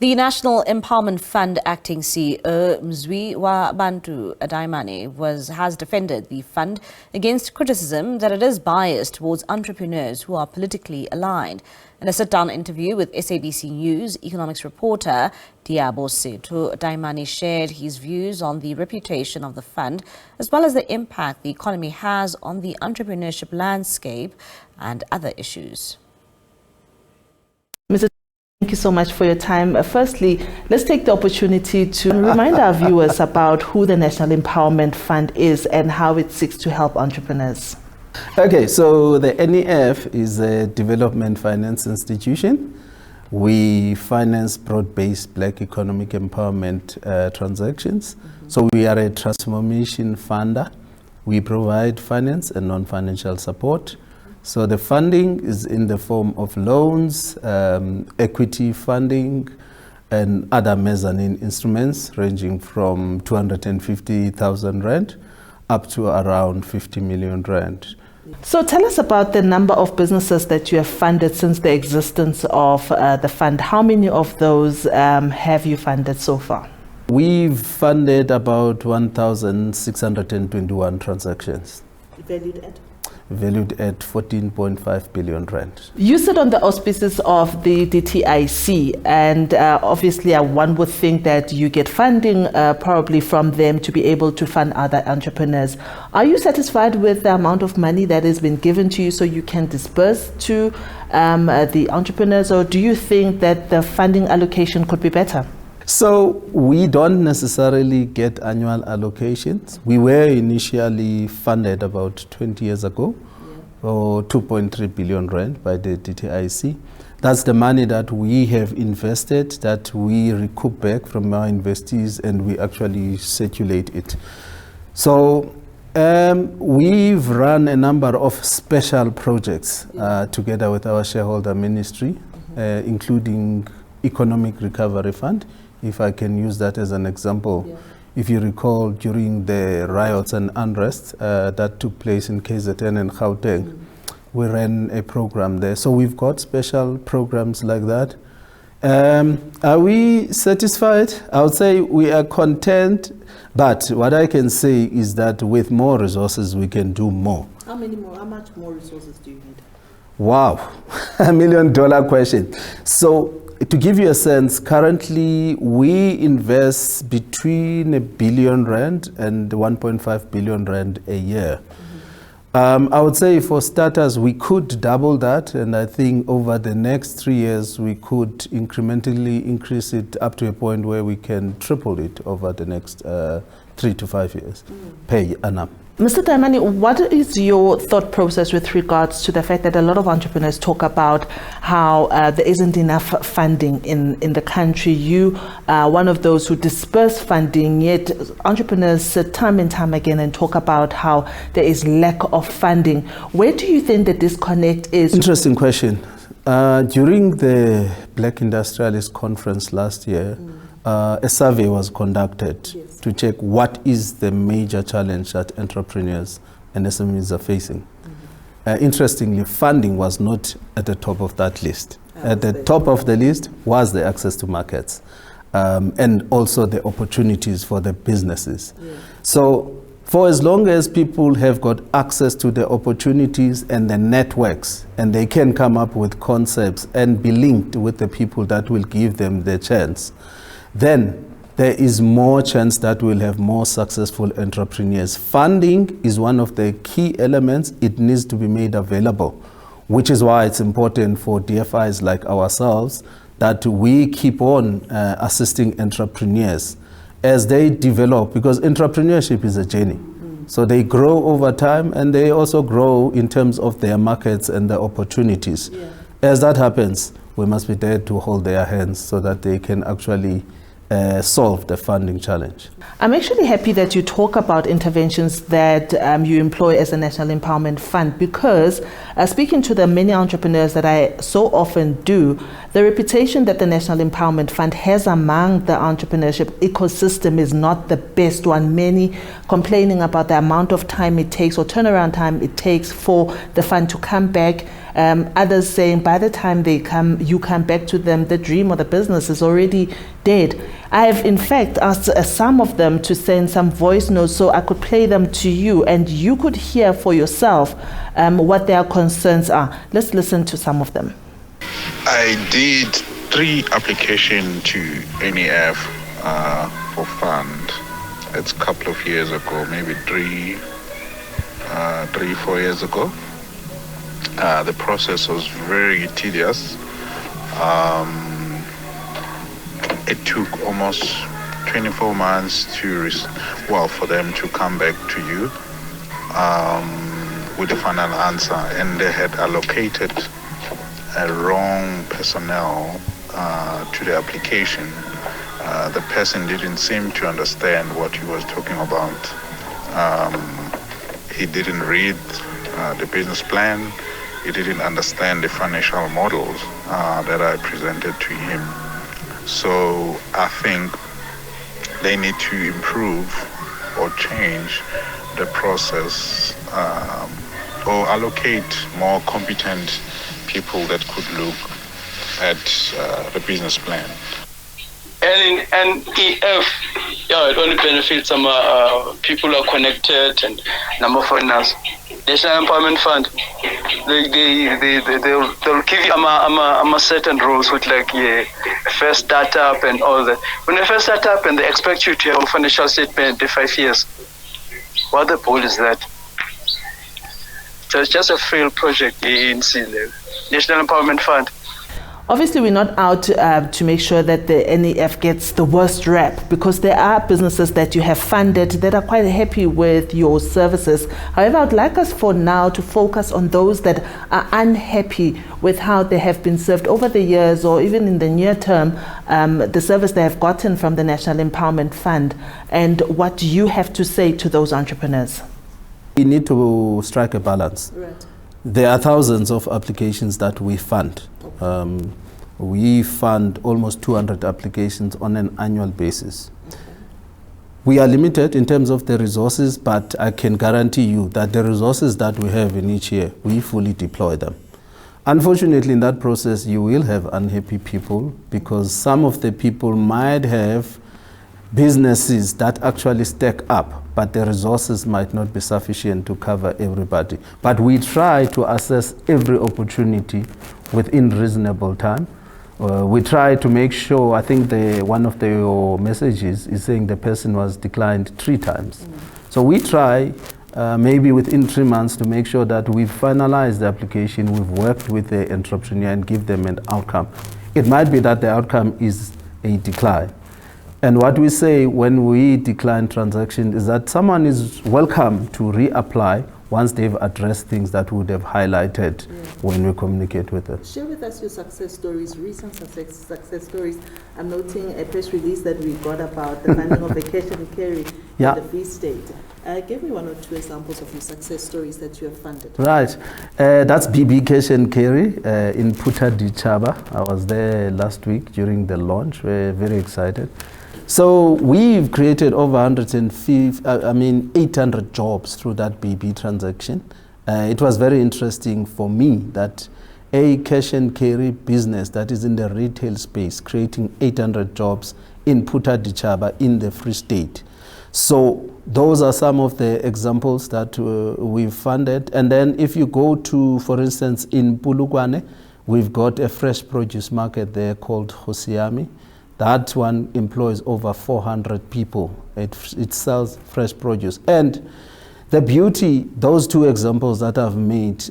The National Empowerment Fund acting CEO Mziwabantu Dayimani has defended the fund against criticism that it is biased towards entrepreneurs who are politically aligned. In a sit-down interview with SABC News Economics reporter Liabo Setho, Dayimani shared his views on the reputation of the fund as well as the impact the economy has on the entrepreneurship landscape and other issues. Mr. Thank you so much for your time. Firstly, let's take the opportunity to remind our viewers about who the National Empowerment Fund is and how it seeks to help entrepreneurs. Okay, so the NEF is a development finance institution. We finance broad-based black economic empowerment transactions. So we are a transformation funder. We provide finance and non-financial support. So the funding is in the form of loans, equity funding, and other mezzanine instruments ranging from 250,000 rand up to around 50 million rand. So tell us about the number of businesses that you have funded since the existence of the fund. How many of those have you funded so far? We've funded about 1,621 transactions. Valued at? Valued at 14.5 billion rand. You sit on the auspices of the DTIC, and obviously one would think that you get funding probably from them to be able to fund other entrepreneurs. Are you satisfied with the amount of money that has been given to you so you can disperse to the entrepreneurs, or do you think that the funding allocation could be better? So we don't necessarily get annual allocations. We were initially funded about 20 years ago for 2.3 billion rand by the DTIC. That's the money that we have invested, that we recoup back from our investees, and we actually circulate it. So we've run a number of special projects together with our shareholder ministry, including Economic Recovery Fund, if I can use that as an example. Yeah. If you recall, during the riots and unrest that took place in KZN and Gauteng, we ran a program there. So we've got special programs like that. Are we satisfied? I would say we are content, but what I can say is that with more resources, we can do more. How much more resources do you need? Wow, $1 million question. So, to give you a sense, currently we invest between R1 billion and 1.5 billion rand a year. I would say for starters, we could double that, and I think over the next 3 years, we could incrementally increase it up to a point where we can triple it over the next 3 to 5 years per annum. Mr. Dayimani, what is your thought process with regards to the fact that a lot of entrepreneurs talk about how there isn't enough funding in the country? You are one of those who disperse funding, yet entrepreneurs sit time and time again and talk about how there is lack of funding. Where do you think the disconnect is? Interesting question. During the Black Industrialist Conference last year, a survey was conducted to check what is the major challenge that entrepreneurs and SMEs are facing. Interestingly, funding was not at the top of that list. At the top of the list was the access to markets and also the opportunities for the businesses. So for as long as people have got access to the opportunities and the networks, and they can come up with concepts and be linked with the people that will give them the chance, then there is more chance that we'll have more successful entrepreneurs. Funding is one of the key elements. It needs to be made available, which is why it's important for DFIs like ourselves that we keep on assisting entrepreneurs as they develop, because entrepreneurship is a journey. So they grow over time, and they also grow in terms of their markets and the opportunities. As that happens, we must be there to hold their hands so that they can actually solve the funding challenge. I'm actually happy that you talk about interventions that you employ as a National Empowerment Fund, because speaking to the many entrepreneurs that I so often do, the reputation that the National Empowerment Fund has among the entrepreneurship ecosystem is not the best one. Many complaining about the amount of time it takes or turnaround time it takes for the fund to come back Others saying by the time you come back to them, the dream or the business is already dead. I have in fact asked some of them to send some voice notes so I could play them to you and you could hear for yourself what their concerns are. Let's listen to some of them. I did 3 applications to NEF for fund. It's a couple of years ago, maybe 3, 4 years ago. The process was very tedious. It took almost 24 months for them to come back to you with the final answer, and they had allocated a wrong personnel to the application. The person didn't seem to understand what he was talking about. He didn't read the business plan. He didn't understand the financial models that I presented to him. So I think they need to improve or change the process or allocate more competent people that could look at the business plan. And in NEF, it only benefits some people who are connected and number of foreigners. National Empowerment Fund, they'll give you certain rules with first startup and all that. When they first start up and they expect you to have a financial statement in 5 years, what the bull is that? So it's just a failed project in National Empowerment Fund. Obviously, we're not out to make sure that the NEF gets the worst rap, because there are businesses that you have funded that are quite happy with your services. However, I'd like us for now to focus on those that are unhappy with how they have been served over the years or even in the near term, the service they have gotten from the National Empowerment Fund, and what you have to say to those entrepreneurs. We need to strike a balance. Right. There are thousands of applications that we fund. We fund almost 200 applications on an annual basis. Okay. We are limited in terms of the resources, but I can guarantee you that the resources that we have in each year, we fully deploy them. Unfortunately, in that process, you will have unhappy people, because some of the people might have businesses that actually stack up, but the resources might not be sufficient to cover everybody. But we try to assess every opportunity within reasonable time. We try to make sure, I think one of your messages is saying the person was declined 3 times. So we try maybe within 3 months to make sure that we've finalized the application, we've worked with the entrepreneur and give them an outcome. It might be that the outcome is a decline. And what we say when we decline transaction is that someone is welcome to reapply once they've addressed things that we would have highlighted when we communicate with them. Share with us your success stories, recent success stories. I'm noting a press release that we got about the funding of the cash and carry in the Free State. Give me 1 or 2 examples of your success stories that you have funded. Right. That's BB Cash and Carry in Puta Dichaba. I was there last week during the launch. We're very excited. So we've created over 800 jobs through that BB transaction. It was very interesting for me that a cash and carry business that is in the retail space, creating 800 jobs in Puta Dichaba in the Free State. So those are some of the examples that we've funded. And then if you go to, for instance, in Pulukwane, we've got a fresh produce market there called Hosiami. That one employs over 400 people. It sells fresh produce. And the beauty, those 2 examples that I've made,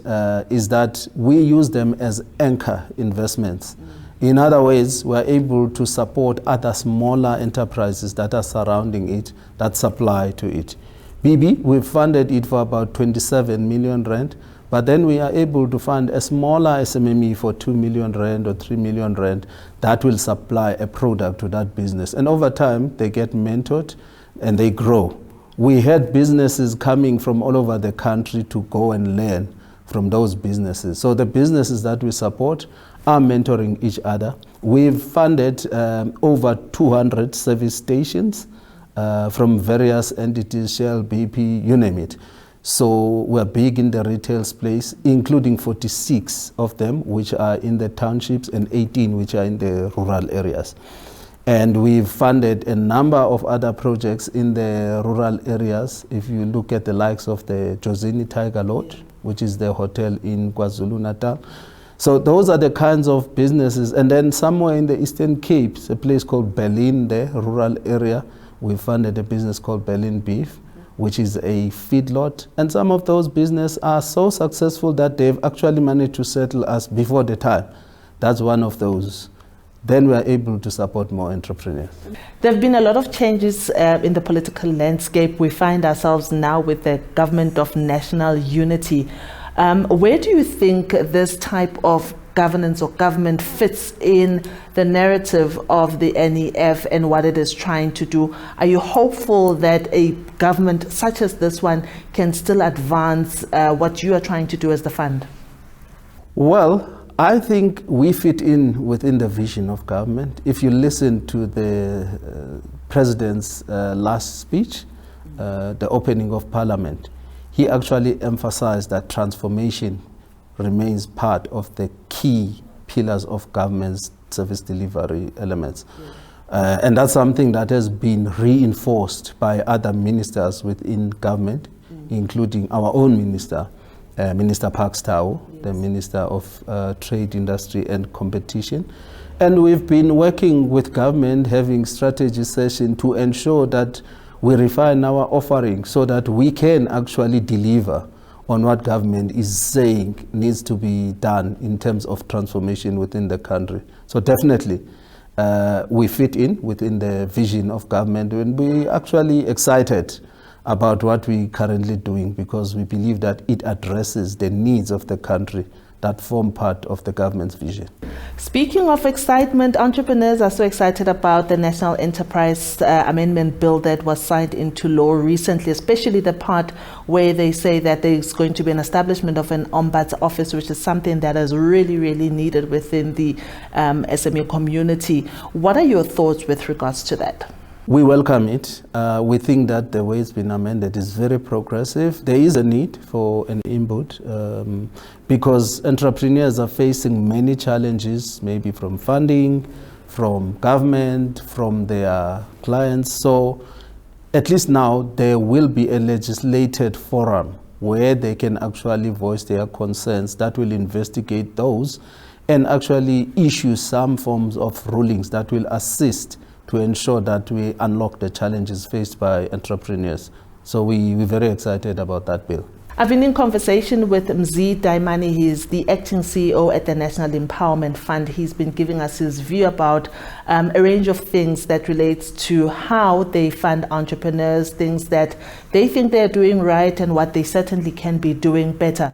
is that we use them as anchor investments. In other words, we're able to support other smaller enterprises that are surrounding it, that supply to it. BB, we've funded it for about 27 million rand. But then we are able to fund a smaller SMME for 2 million rand or 3 million rand that will supply a product to that business. And over time, they get mentored and they grow. We had businesses coming from all over the country to go and learn from those businesses. So the businesses that we support are mentoring each other. We've funded over 200 service stations from various entities, Shell, BP, you name it. So we're big in the retail space, including 46 of them, which are in the townships, and 18 which are in the rural areas. And we've funded a number of other projects in the rural areas. If you look at the likes of the Jozini Tiger Lodge, which is the hotel in KwaZulu-Natal. So those are the kinds of businesses. And then somewhere in the Eastern Cape, a place called Berlin, the rural area, we funded a business called Berlin Beef, which is a feedlot. And some of those businesses are so successful that they've actually managed to settle us before the time. That's one of those. Then we are able to support more entrepreneurs. There have been a lot of changes in the political landscape. We find ourselves now with the government of national unity. Where do you think this type of governance or government fits in the narrative of the NEF and what it is trying to do? Are you hopeful that a government such as this one can still advance what you are trying to do as the fund? Well, I think we fit in within the vision of government. If you listen to the president's last speech, the opening of parliament, he actually emphasized that transformation remains part of the key pillars of government's service delivery elements. And that's something that has been reinforced by other ministers within government, including our own minister, Minister Pakstow, the Minister of Trade, Industry and Competition. And we've been working with government, having strategy sessions to ensure that we refine our offering so that we can actually deliver on what government is saying needs to be done in terms of transformation within the country. So definitely, we fit in within the vision of government, and we're actually excited about what we're currently doing because we believe that it addresses the needs of the country that form part of the government's vision. Speaking of excitement, entrepreneurs are so excited about the National Enterprise Amendment Bill that was signed into law recently, especially the part where they say that there's going to be an establishment of an ombuds office, which is something that is really, really needed within the SME community. What are your thoughts with regards to that? We welcome it. We think that the way it's been amended is very progressive. There is a need for an input because entrepreneurs are facing many challenges, maybe from funding, from government, from their clients. So at least now there will be a legislated forum where they can actually voice their concerns that will investigate those and actually issue some forms of rulings that will assist to ensure that we unlock the challenges faced by entrepreneurs. So we're very excited about that bill. I've been in conversation with Mziwabantu Dayimani. He's the acting CEO at the National Empowerment Fund. He's been giving us his view about a range of things that relates to how they fund entrepreneurs, things that they think they're doing right and what they certainly can be doing better.